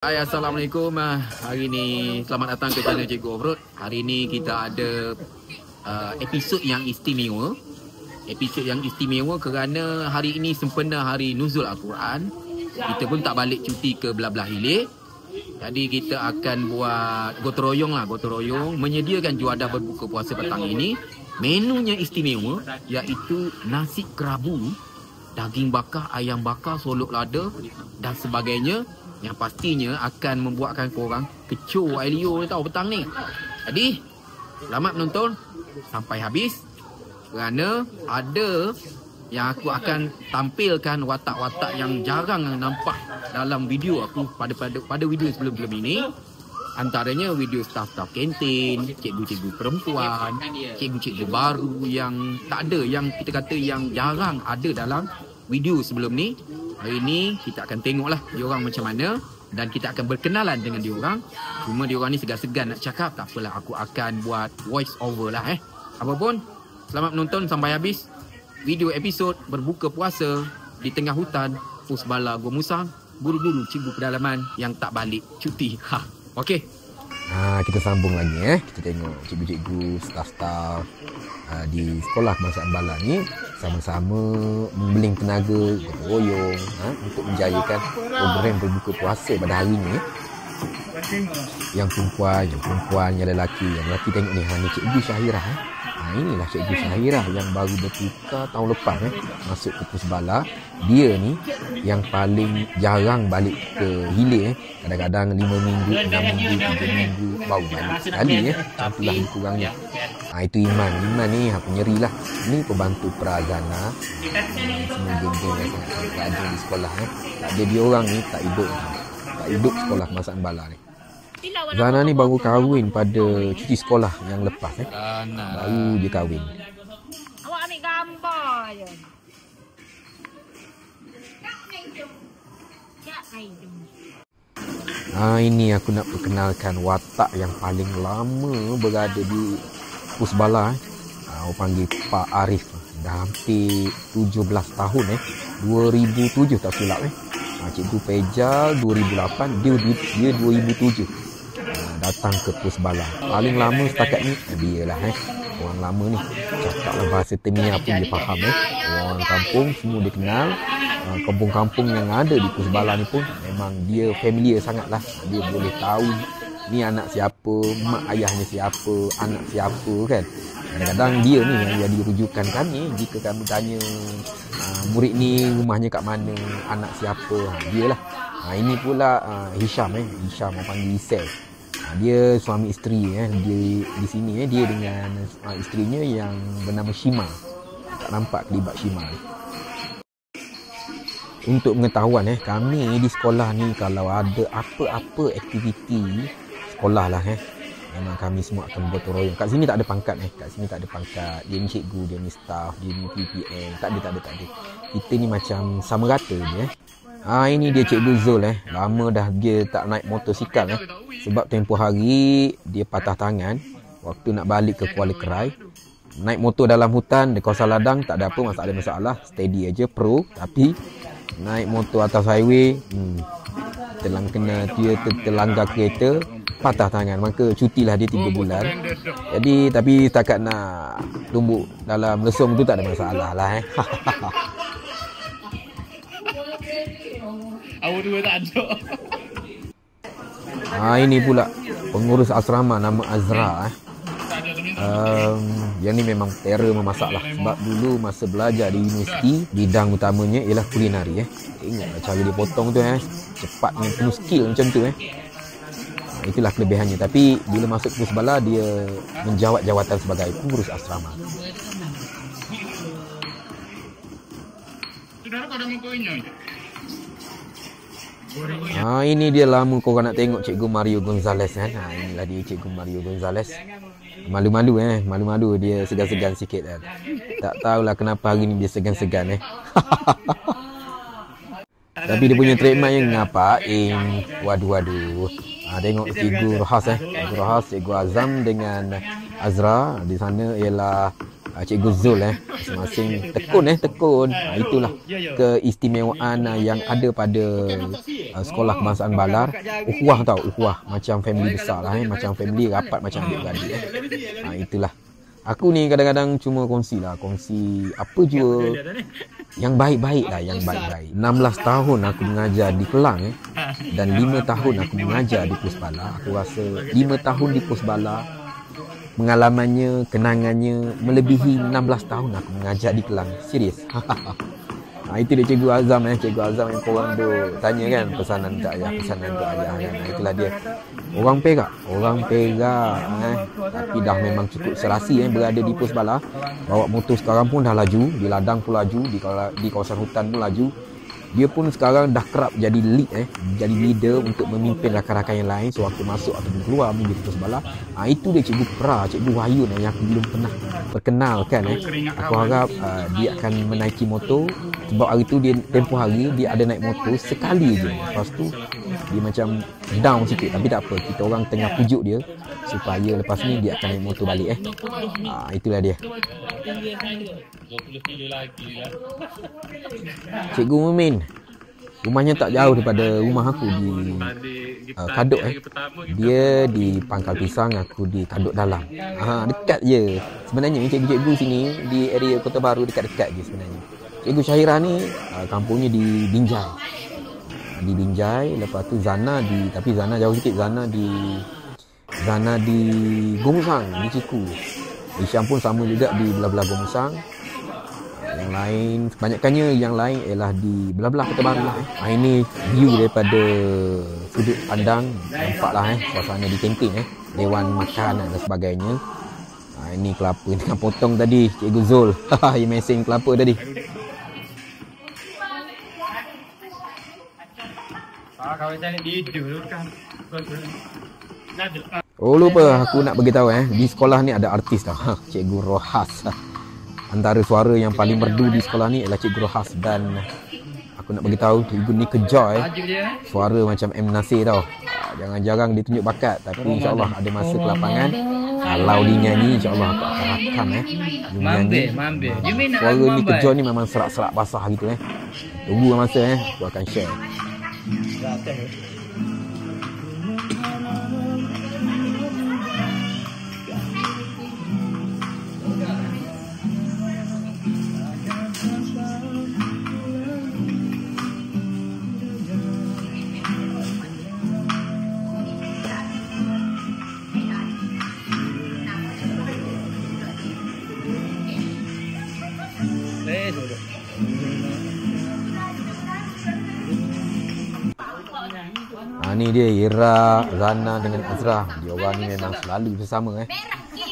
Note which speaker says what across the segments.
Speaker 1: Hai, Assalamualaikum. Hari ni selamat datang ke channel Cikgu Offroad. Hari ni kita ada episod yang istimewa. Episod yang istimewa kerana hari ini sempena hari Nuzul Al-Quran. Kita pun tak balik cuti ke belah-belah hilir. Jadi kita akan buat gotong royong menyediakan juadah berbuka puasa petang ini. Menunya istimewa iaitu nasi kerabu, daging bakar, ayam bakar, solok lada dan sebagainya, yang pastinya akan membuatkan korang kecoh air liur tahu petang ni. Jadi selamat menonton sampai habis kerana ada yang aku akan tampilkan watak-watak yang jarang nampak dalam video aku pada video sebelum-sebelum ini. Antaranya video staf-staf kantin, cikgu-cikgu perempuan, cikgu-cikgu baru yang tak ada, yang kita kata yang jarang ada dalam video sebelum ni. Hari ni kita akan tengoklah diorang macam mana dan kita akan berkenalan dengan diorang. Cuma diorang ni segan-segan nak cakap, tak apalah, aku akan buat voice over lah Apapun, selamat menonton sampai habis video episod berbuka puasa di tengah hutan Pusbala Gua Musang, guru-guru cikgu pedalaman yang tak balik cuti. Okey.
Speaker 2: Kita sambung lagi Kita tengok cikgu-cikgu, staf-staf di sekolah Masyarakat Bala ni sama-sama membeling tenaga, gotong royong untuk menjayakan program berbuka puasa pada hari ni. Yang perempuan, yang lelaki tengok ni, ni Cikgu Syahirah. Inilah Cikgu Syahirah yang baru bertukar tahun lepas masuk ke Pusbala. Dia ni yang paling jarang balik ke hilir. Kadang-kadang 5 minggu, 6 minggu, 3 minggu baru balik sekali Itulah lebih kurangnya. Itu Iman ni penyeri lah. Ni pembantu perazana. Semua geng-geng yang sangat ada di sekolah Tak ada dia orang ni tak hidup sekolah Masyarakat Bala ni. Zana ni baru kahwin pada cuti sekolah yang lepas baru dia kahwin.
Speaker 3: Awak ambil gambar je.
Speaker 2: Ini aku nak perkenalkan watak yang paling lama berada di Pusbala. Aku panggil Pak Arif. Dah hampir 17 tahun 2007 tak silap Cikgu Pejal 2008, dia 2007 datang ke Pusbala. Paling lama setakat ni dia lah orang lama ni. Cakaplah bahasa Temia pun dia faham Orang kampung semua dia kenal. Kampung-kampung yang ada di Pusbala ni pun memang dia familiar sangat lah. Dia boleh tahu ni anak siapa, mak ayahnya siapa, anak siapa kan. Kadang-kadang dia ni yang jadi rujukan kami jika kami tanya murid ni rumahnya kat mana, anak siapa, dia lah. Ini pula Hisham Hisham orang panggil Isel. Dia suami isteri dia di sini dia dengan isterinya yang bernama Shima. Tak nampak kelibat Shima ni. Untuk pengetahuan kami di sekolah ni kalau ada apa-apa aktiviti sekolah lah memang kami semua akan bergotong royong. Kat sini tak ada pangkat Dia ni cikgu, dia ni staff, dia ni PPM. Tak ada. Kita ni macam sama rata je ini dia Cikgu Zul lama dah dia tak naik motosikal sebab tempoh hari dia patah tangan waktu nak balik ke Kuala Kerai. Naik motor dalam hutan di kawasan ladang tak ada masalah, steady aja pro. Tapi naik motor atas highway terlanggar kereta, patah tangan, maka cutilah dia 3 bulan. Jadi tapi setakat nak tumbuk dalam lesung tu tak ada masalah lah
Speaker 1: Awak dua tak ada.
Speaker 2: Ini pula pengurus asrama nama Azra yang ni memang terror memasak lah. Sebab dulu masa belajar di universiti, bidang utamanya ialah kulinari Tengoklah cara dia potong tu cepat dengan penuh skill macam tu Itulah kelebihannya. Tapi bila masuk ke Pusbala, dia menjawat jawatan sebagai pengurus asrama. Ini dia lama korang nak tengok Cikgu Mario Gonzales inilah dia Cikgu Mario Gonzales. Malu-malu dia segan-segan sikit Tak tahulah kenapa hari ni dia segan-segan Tapi dia punya trademark yang ngapain. Waduh. Tengok Cikgu Rohas Cikgu Rohas, Cikgu Azam dengan Azra. Di sana ialah Cikgu Zul masing-masing tekun. Itulah keistimewaan yang ada pada sekolah kebangsaan Balar. Ukhuwah macam family besar lah, macam family rapat macam adik-beradik. Itulah. Aku ni kadang-kadang cuma kongsi apa jua yang baik-baik lah, yang baik-baik. 16 tahun aku mengajar di Kelang dan 5 tahun aku mengajar di Pusbala. Aku rasa 5 tahun di Pusbala pengalamannya, kenangannya melebihi 16 tahun aku mengajar di Kelang. Serius. Itu dia Cikgu Azam Cikgu Azam yang korang tu tanya kan, pesanan untuk ayah kan. Itulah dia. Orang Perak tapi dah memang cukup serasi berada di Pusbala. Bawa motor sekarang pun dah laju, di ladang pun laju, di kawasan hutan pun laju. Dia pun sekarang dah kerap jadi lead jadi leader untuk memimpin rakan-rakan yang lain sewaktu masuk ataupun keluar menjadi Pusbala. Itu dia Cikgu Pra, Cikgu Wahyun yang aku belum pernah perkenalkan. Aku harap dia akan menaiki motor. Sebab hari tu dia tempoh hari dia ada naik motor sekali je. Lepas tu dia macam down sikit, tapi tak apa, kita orang tengah pujuk dia supaya lepas ni dia akan naik motor balik. Itulah dia. Cikgu Mumin, rumahnya tak jauh daripada rumah aku di Kaduk. Dia di Pangkal Pisang, aku di Kaduk Dalam. Dekat je sebenarnya cikgu-cikgu sini di area Kota Baru, dekat-dekat je sebenarnya. Cikgu Syahirah ni kampungnya di Binjai. Lepas tu Zana tapi Zana jauh sikit. Zana di Gomusang, di Ciku. Isyam pun sama juga di belah-belah Gomusang. Yang lain, kebanyakannya yang lain ialah di belah-belah Kota Baru lah. Ini view daripada sudut pandang. Nampaklah suasana di kantin dewan makan dan sebagainya. Ini kelapa tengah potong tadi Cikgu Zul. Dia mesin kelapa tadi. Lupa aku nak beritahu di sekolah ni ada artis tau. Cikgu Rohas. Antara suara yang paling merdu di sekolah ni ialah Cikgu Rohas, dan aku nak beritahu Cikgu ni kejar suara macam M Nasir tau. Jarang-jarang dia tunjuk bakat, tapi insya-Allah ada masa ke lapangan. Kalau dia nyanyi, insya-Allah aku akan rakam suara ni kejar ni memang serak-serak basah gitu Tunggu masa aku akan share. Ni dia Ira, Zana dengan Azrah. Dia orang ni memang selalu bersama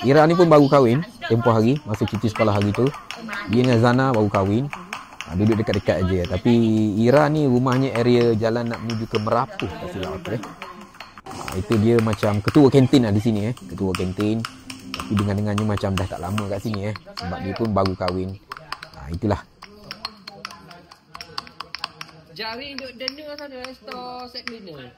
Speaker 2: Ira ni pun baru kahwin tempoh hari, masa cuti sekolah hari tu. Dia dengan Zana baru kahwin. Duduk dekat-dekat aje. Tapi Ira ni rumahnya area jalan nak menuju ke Merapuh, tak silap aku Itu dia macam ketua kantin di sini ketua kantin. Tapi dengar-dengarnya macam dah tak lama kat sini sebab dia pun baru kahwin. Itulah.
Speaker 4: Jari duk dena sana store set cleaner.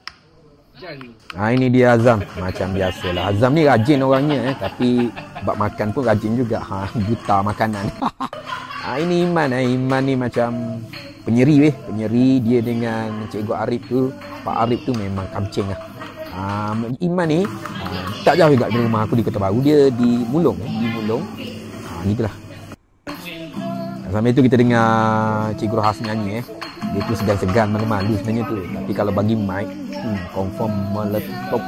Speaker 4: Jari.
Speaker 2: Ini dia Azam. Macam biasalah. Azam ni rajin orangnya tapi bab makan pun rajin juga. Buta makanan. Ini Iman. Iman ni macam penyeri dia dengan Cikgu Arif tu. Pak Arif tu memang kamcing Iman ni tak jauh juga dari rumah aku di Kota Baru. Dia di Mulong. Gitulah. Sampai tu kita dengar Cikgu Rohas nyanyi Dia tu segan-segan, malu-malu sebenarnya tu. Tapi kalau bagi mic confirm meletup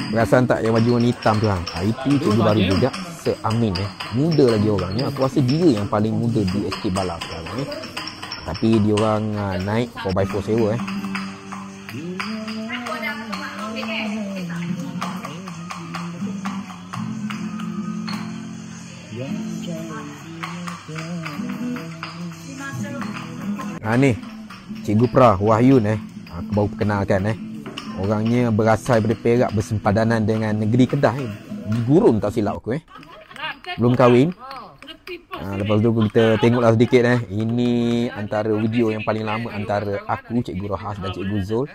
Speaker 2: Perasan tak yang baju warna hitam tu itu cikgu baru juga, Amin muda lagi orangnya. Aku rasa dia yang paling muda di SK Bala sekarang Tapi dia orang naik 4x4 sewa Ni Cikgu Pra Wahyu aku baru perkenalkan Orangnya berasal daripada Perak, bersempadanan dengan negeri Kedah Di Gurun tak silap aku Belum kahwin. Lepas tu kita tengoklah sedikit Ini antara video yang paling lama antara aku, Cikgu Rohas dan Cikgu Zul.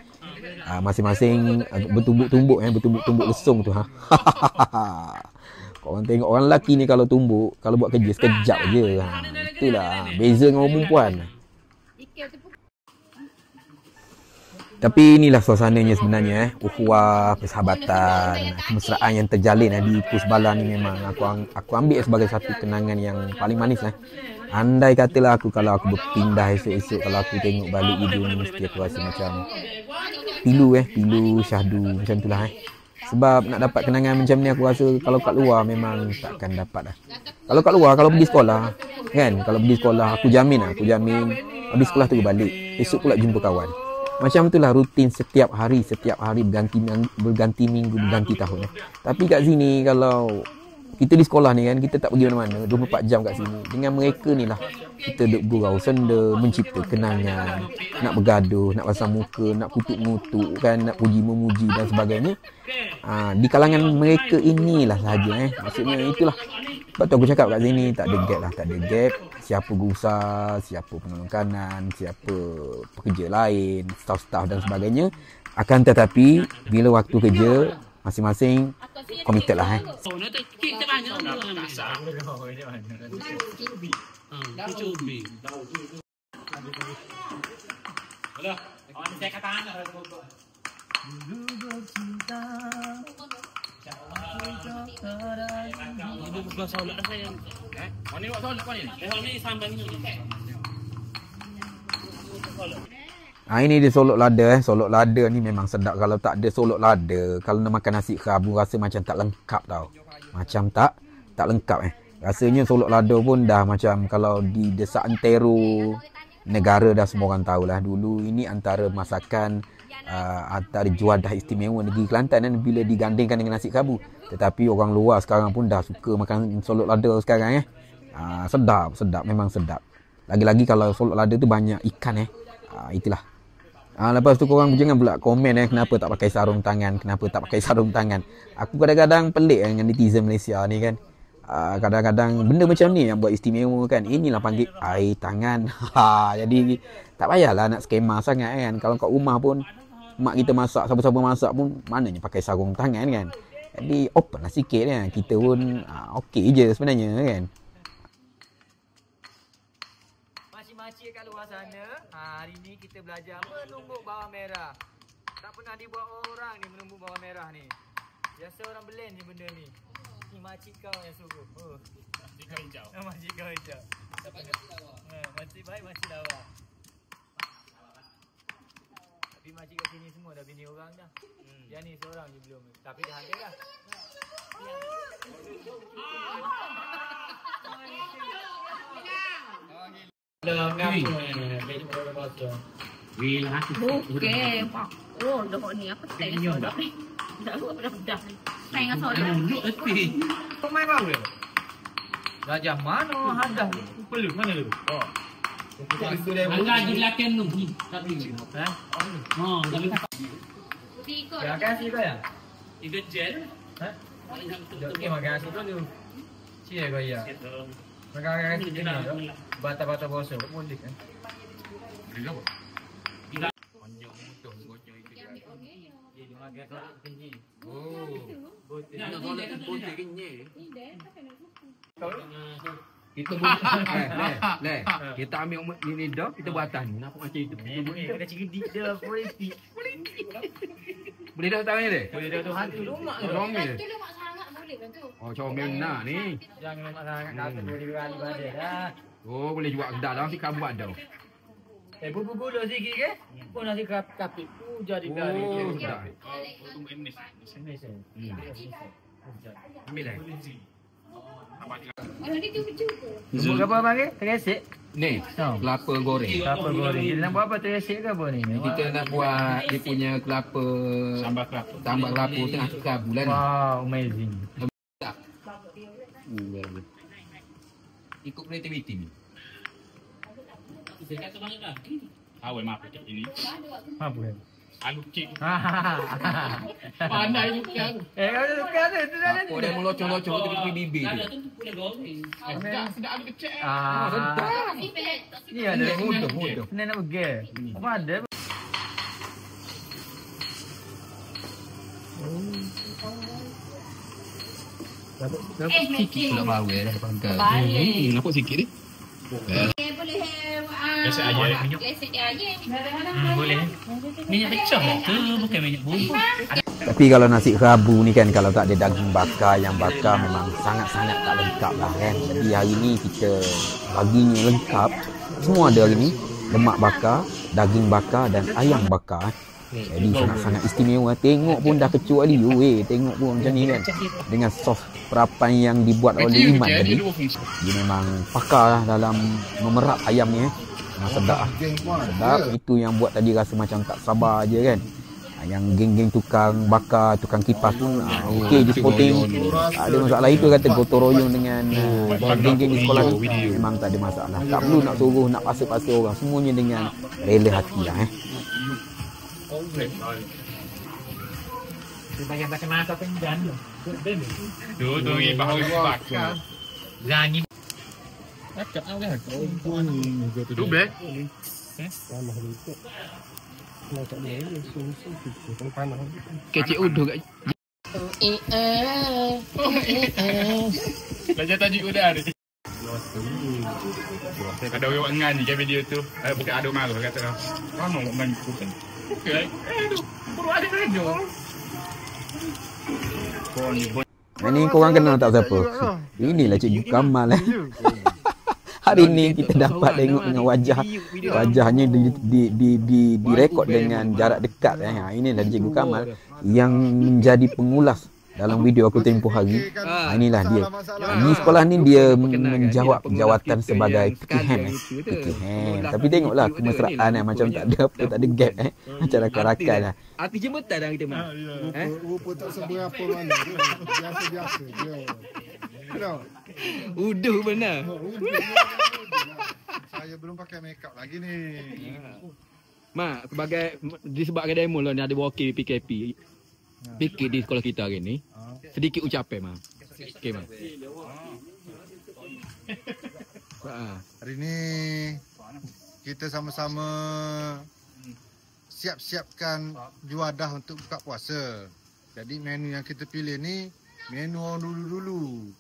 Speaker 2: Masing-masing bertumbuk-tumbuk bertumbuk-tumbuk lesung tu Korang tengok orang lelaki ni kalau tumbuk, kalau buat kerja sekejap je. Itulah beza dengan orang perempuan. Tapi inilah suasananya sebenarnya ukhuwah, persahabatan, kemesraan yang terjalin di Pusbala ni memang aku ambil sebagai satu kenangan yang paling manis Andai katalah kalau aku berpindah esok-esok, kalau aku tengok balik video ni, mesti aku rasa macam pilu syahdu macam itulah Sebab nak dapat kenangan macam ni, aku rasa kalau kat luar memang takkan dapat Kalau kat luar, kalau pergi sekolah kan, kalau pergi sekolah aku jamin habis sekolah tu balik, esok pula jumpa kawan. Macam itulah rutin setiap hari berganti minggu, berganti tahun Tapi kat sini kalau kita di sekolah ni kan, kita tak pergi mana-mana, 24 jam kat sini. Dengan mereka ni lah kita duk gurau senda, mencipta kenangan, nak bergaduh, nak pasang muka, nak kutuk-ngutuk kan, nak puji-memuji dan sebagainya. Di kalangan mereka inilah sahaja maksudnya itulah. Sebab tu aku cakap kat sini tak ada gap. Siapa guru siapa penolong kanan, siapa pekerja lain, staff-staff dan sebagainya. Akan tetapi bila waktu kerja masing-masing committed lah Ini dia solok lada Solok lada ni memang sedap. Kalau tak ada solok lada, kalau nak makan nasi kerabu rasa macam tak lengkap tau. Macam tak lengkap Rasanya solok lada pun dah macam kalau di desa antero negara dah semua orang tahulah. Dulu ini antara masakan antara juadah istimewa negeri Kelantan bila digandingkan dengan nasi kerabu. Tetapi orang luar sekarang pun dah suka makan solok lada sekarang Sedap, memang sedap. Lagi-lagi kalau solok lada tu banyak ikan itulah. Lepas tu korang jangan pula komen kenapa tak pakai sarung tangan, Aku kadang-kadang pelik dengan netizen Malaysia ni kan. Kadang-kadang benda macam ni yang buat istimewa kan. Inilah panggil air tangan. Jadi tak payahlah nak skema sangat kan. Kalau kat rumah pun mak kita masak, siapa-siapa masak pun mananya pakai sarung tangan kan. Jadi open lah sikit kan. Kita pun okey je sebenarnya kan.
Speaker 5: Makcik-makcik kat luar sana, hari ni kita belajar menumbuk bawang merah. Tak pernah dibuat orang ni menumbuk bawang merah ni. Biasa orang blend je benda ni. Ni makcik kau yang suruh. Makcik kau hijau. Makcik kau hijau. Makcik baik, makcik lawa. Tapi makcik kat sini semua dah bini orang dah. Yang ni seorang je belum. Tapi dah ada dah.
Speaker 3: Okey, pak. Dok ni apa teh soda. Dah. Pengen soda.
Speaker 5: Kau main bau dia? Raja mana ada? Perlu mana lu?
Speaker 4: Angga di belakang tu. Tak boleh.
Speaker 3: Tiga.
Speaker 5: Ya kasih kau ya?
Speaker 4: 3 gel.
Speaker 5: Okey makan nasi dulu. Cie kau ya. Makan nasi dulu. Bata-bata bosok boleh kan?
Speaker 4: Boleh apa?
Speaker 1: Kita buat kita ambil ni dah, kita buat atas ni. Nampak macam itu.
Speaker 5: Kita cerdik dia politik.
Speaker 1: Boleh dah tangan dia?
Speaker 5: Boleh dah tu hantu lumak tu.
Speaker 1: Comel.
Speaker 3: Tu lemak sangat boleh kan tu.
Speaker 1: Oh, comel nak ni.
Speaker 5: Jangan lemak sangat kata boleh berani pada dah.
Speaker 1: Oh, boleh jual kedah dah si kamu buat dah.
Speaker 5: Bubur gula sikit ke? Pun nasi kapit tu jadi dah.
Speaker 1: Oh, sudah. Ambil dah.
Speaker 3: Ni tu bercuba.
Speaker 5: Bubur apa panggil? Teresik?
Speaker 1: Ni, kelapa goreng.
Speaker 5: Kelapa goreng. Kita nak buat apa teresik ke apa ni?
Speaker 1: Kita nak buat dia punya kelapa tambah kelapa tengah kerabu lah ni.
Speaker 5: Wow, amazing.
Speaker 1: Tak. Ikut kreativiti ni.
Speaker 6: Awal maaf kat ini.
Speaker 5: Apa ni?
Speaker 6: Alu cik.
Speaker 4: Pandai bukan.
Speaker 5: Bukan ada.
Speaker 1: Kau dah melocong-locong ke tepi bibir tu.
Speaker 6: Sedap alu kecil.
Speaker 5: Ni ada mudah. Senang nak pergi. Apa ada?
Speaker 1: Sikit pula bawel dah pakai.
Speaker 3: Balik.
Speaker 1: Nampak sikit ni.
Speaker 3: Boleh
Speaker 6: Gesek aja minyak.
Speaker 3: gesek dia aja.
Speaker 6: Boleh. Minyak pecah ke bukan minyak bumbu?
Speaker 2: Tapi kalau nasi kerabu ni kan, kalau tak ada daging bakar yang bakar memang sangat-sangat tak lengkap lah kan. Jadi hari ni kita baginya lengkap. Semua ada hari ni. Lemak bakar, daging bakar dan ayam bakar. Jadi sangat-sangat istimewa. Tengok pun dah kecuali tengok pun macam ni kan. Dengan sos perapan yang dibuat oleh Iman tadi. Dia memang pakar lah dalam memerap ayam ni. Memang sedap lah. Sedap. Itu yang buat tadi rasa macam tak sabar je kan. Yang geng-geng tukang bakar, tukang kipas pun okey je sporting. Tak ada masalah. Itu kata gotong royong dengan geng-geng di sekolah ni. Memang tak ada masalah. Tak perlu nak suruh, nak paksa-paksa orang. Semuanya dengan rela hati lah
Speaker 5: Bagian pakai mata penjan.
Speaker 6: Tu ibah orang bakar.
Speaker 5: Zangi.
Speaker 6: Akak awak. Tu blek.
Speaker 1: Kecik uduh kat
Speaker 6: Belajar tajuk udah ada. Ada orang ngan je video tu. Bukan ada malu kata dah. Mana nak main bukan. Okey. Baru ada radio.
Speaker 2: Ini korang kenal tak siapa? Inilah Cikgu Kamal Hari ni kita dapat tengok dengan wajahnya direkod dengan jarak dekat. Inilah Cikgu Kamal yang menjadi pengulas dalam video aku tempoh hari. Inilah dia. Di sekolah ni dia menjawab jawatan sebagai pekihan. Tapi tengoklah kemesraan macam tak ada apa, tak ada gap macam rakan-rakan lah.
Speaker 1: Arti jematan dah kita mah.
Speaker 7: Rupa tak seberapa mana. Biasa-biasa je.
Speaker 1: Uduh benar.
Speaker 7: Saya belum pakai makeup lagi ni.
Speaker 1: Mak, sebagai disebabkan demo lah ni ada wakil PKP. Fikir di sekolah kita hari ni. Sedikit ucapan mak. Okey mak.
Speaker 7: Hari ni kita sama-sama siap-siapkan juadah untuk buka puasa. Jadi menu yang kita pilih ni menu orang dulu-dulu.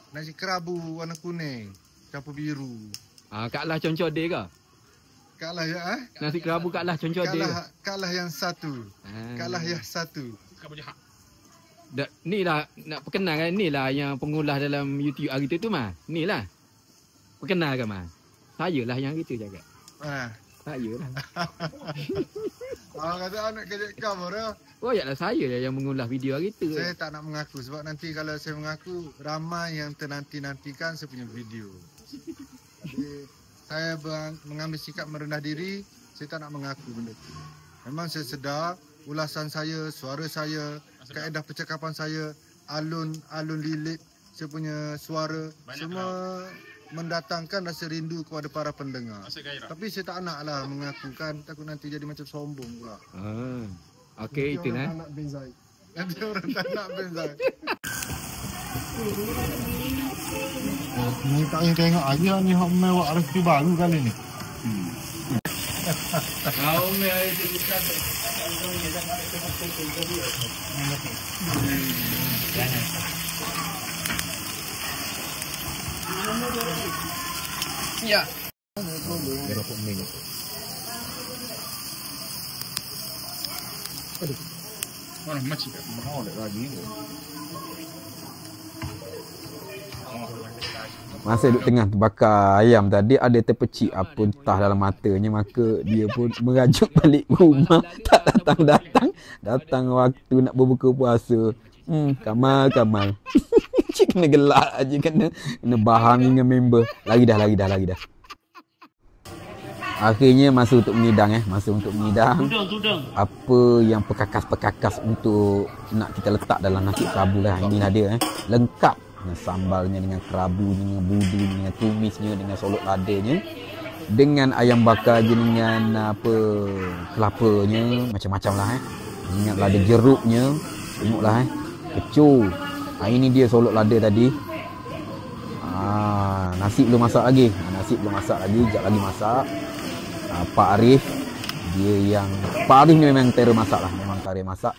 Speaker 7: Nasi kerabu warna kuning, campur biru.
Speaker 1: Kak Lah concode ke?
Speaker 7: Kak Lah ya
Speaker 1: Nasi kerabu Kak Lah concode.
Speaker 7: Kak Lah yang satu. Kak Lah yang satu.
Speaker 1: Ni lah nak perkenalkan, ni lah yang pengulas dalam YouTube hari tu mah. Ni lah. Perkenalkan mah. Saya lah yang gitu jaga. Saya lah.
Speaker 7: Kata anak kejap kamu dah.
Speaker 1: Oh ya lah, saya lah yang mengulas video hari tu.
Speaker 7: Saya tak nak mengaku sebab nanti kalau saya mengaku ramai yang ternanti-nantikan saya punya video. Jadi saya mengambil sikap merendah diri, saya tak nak mengaku benda tu. Memang saya sedar ulasan saya, suara saya, kaedah percakapan saya, alun lilit saya punya suara, semua mendatangkan rasa rindu kepada para pendengar. Tapi saya tak naklah mengakukan, takut nanti jadi macam sombong pula.
Speaker 1: Okey, itu lah.
Speaker 7: Nanti orang tak nak benzai. Ni tak payah tengok aja ni hak mewah rezeki baru kali ni.
Speaker 6: Kau meh itu bukan.
Speaker 1: Ya.
Speaker 6: Mana macam mahal lagi.
Speaker 2: Masa duduk tengah bakar ayam tadi, ada terpecik apa entah dalam matanya. Maka dia pun merajuk balik rumah. Tak datang-datang. Datang waktu nak berbuka puasa. Kamal Cik kena gelak aja, kena bahang dengan member. Lagi dah. Akhirnya masa untuk menyidang apa yang perkakas-perkakas untuk nak kita letak dalam nasi kerabu lah. Inilah dia lengkap dengan sambalnya, dengan kerabunya, dengan budunya, dengan tumisnya, dengan solok ladanya, dengan ayam bakar je, dengan apa kelapanya, macam-macam lah Ingat lada jeruknya, tengoklah kecoh. Ini dia solok lada tadi. Nasi belum masak lagi. Sekejap lagi masak. Pak Arif, Pak Arif ni memang terror masak lah, memang terror masak.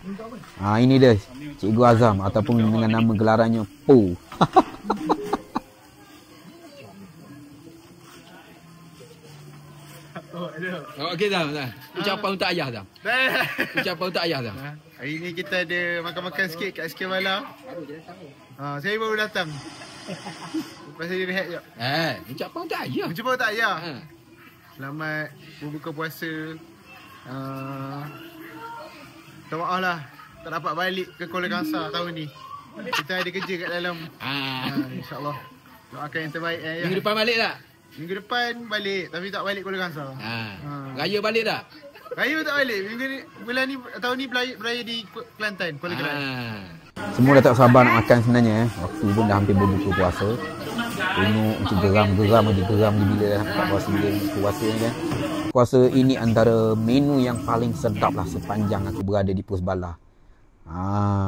Speaker 2: Ini dia Cikgu Azam ataupun dengan nama gelarannya Po.
Speaker 1: Okey Zam. Ucapan untuk ayah Zam. Ucapan untuk ayah Zam.
Speaker 7: Hari ni kita ada makan-makan sikit kat SK Bala. Saya baru datang. Lepas saya rehat jap.
Speaker 1: Ucapan untuk ayah.
Speaker 7: Jumpa tak ayah? Selamat berbuka puasa. Minta maaf lah tak dapat balik ke Kuala Kangsar tahun ni. Kita ada kerja kat dalam. InsyaAllah doakan yang terbaik ayah.
Speaker 1: Minggu depan balik tak?
Speaker 7: Minggu depan balik, tapi tak balik Kuala Kangsar.
Speaker 1: Raya balik tak?
Speaker 7: Raya tak balik. Minggu ni, bulan ni, tahun ni beraya di Kelantan, Kuala Kelantan.
Speaker 2: Semua dah tak sabar nak makan sebenarnya. Waktu pun dah hampir berbuka puasa. Tengok macam geram je bila dah buka puasa, bila buka puasa ni kan. Puasa ini antara menu yang paling sedap lah sepanjang aku berada di Pos Bala.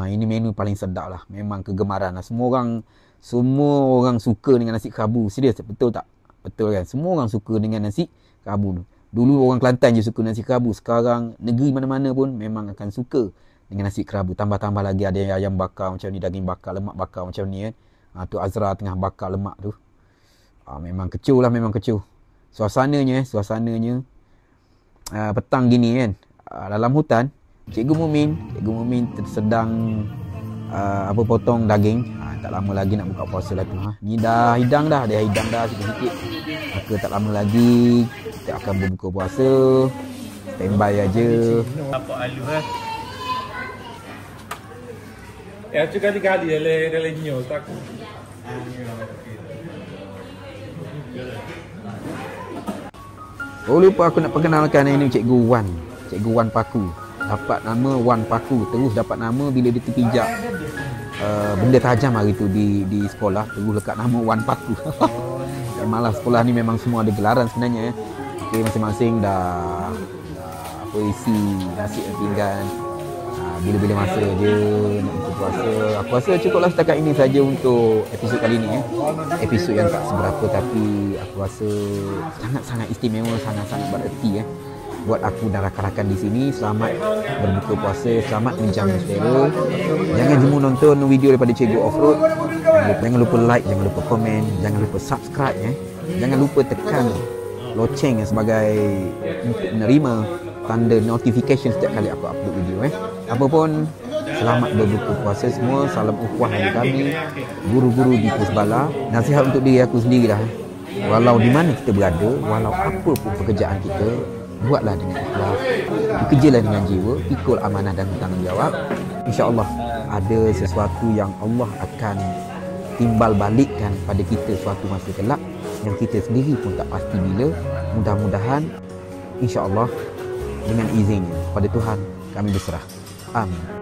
Speaker 2: Ini menu paling sedap lah. Memang kegemaran lah. Semua orang suka dengan nasi kerabu. Serius, betul tak? Betul kan? Semua orang suka dengan nasi kerabu. Dulu orang Kelantan je suka nasi kerabu. Sekarang negeri mana-mana pun memang akan suka dengan nasi kerabu. Tambah-tambah lagi ada ayam bakar macam ni, daging bakar, lemak bakar macam ni kan. Tu Azra tengah bakar lemak tu. Memang kecoh lah, memang kecoh. Suasananya petang gini kan. Dalam hutan, Cikgu Mumin sedang potong daging. Tak lama lagi nak buka puasa lah tu. Ni dah hidang dah sikit-sikit. Maka tak lama lagi kita akan berbuka puasa. Standby aja.
Speaker 6: Apa alu tu kali-kali dalam nyo takut.
Speaker 2: Lupa aku nak perkenalkan ini Cikgu Wan Paku. Dapat nama Wan Paku, terus dapat nama bila dia terpijak benda tajam hari tu di sekolah, terus lekat nama Wan Paku. Malah sekolah ni memang semua ada gelaran sebenarnya. Masing-masing dah isi nasi pinggan. Bila-bila masa je nak buka puasa. Aku rasa cukuplah setakat ini saja untuk episod kali ni. Episod yang tak seberapa tapi aku rasa sangat-sangat istimewa, sangat-sangat bererti buat aku dan rakan-rakan di sini. Selamat berbuka puasa, selamat menjamu selera. Jangan jemu nonton video daripada Cikgu Offroad. Jangan lupa like, jangan lupa komen, jangan lupa subscribe Jangan lupa tekan loceng sebagai untuk menerima tanda notification setiap kali aku upload video. Apapun, selamat berbuka puasa semua. Salam ukhuwah dari kami, guru-guru di Pos Bala. Nasihat untuk diri aku sendiri dah. Walau di mana kita berada, walau apa pun pekerjaan kita, buatlah dengan ikhlas, bekerjalah dengan jiwa, pikul amanah dan tanggungjawab. InsyaAllah ada sesuatu yang Allah akan timbal balikkan pada kita suatu masa kelak yang kita sendiri pun tak pasti bila. Mudah-mudahan insyaAllah dengan izinnya pada Tuhan kami berserah. Amin.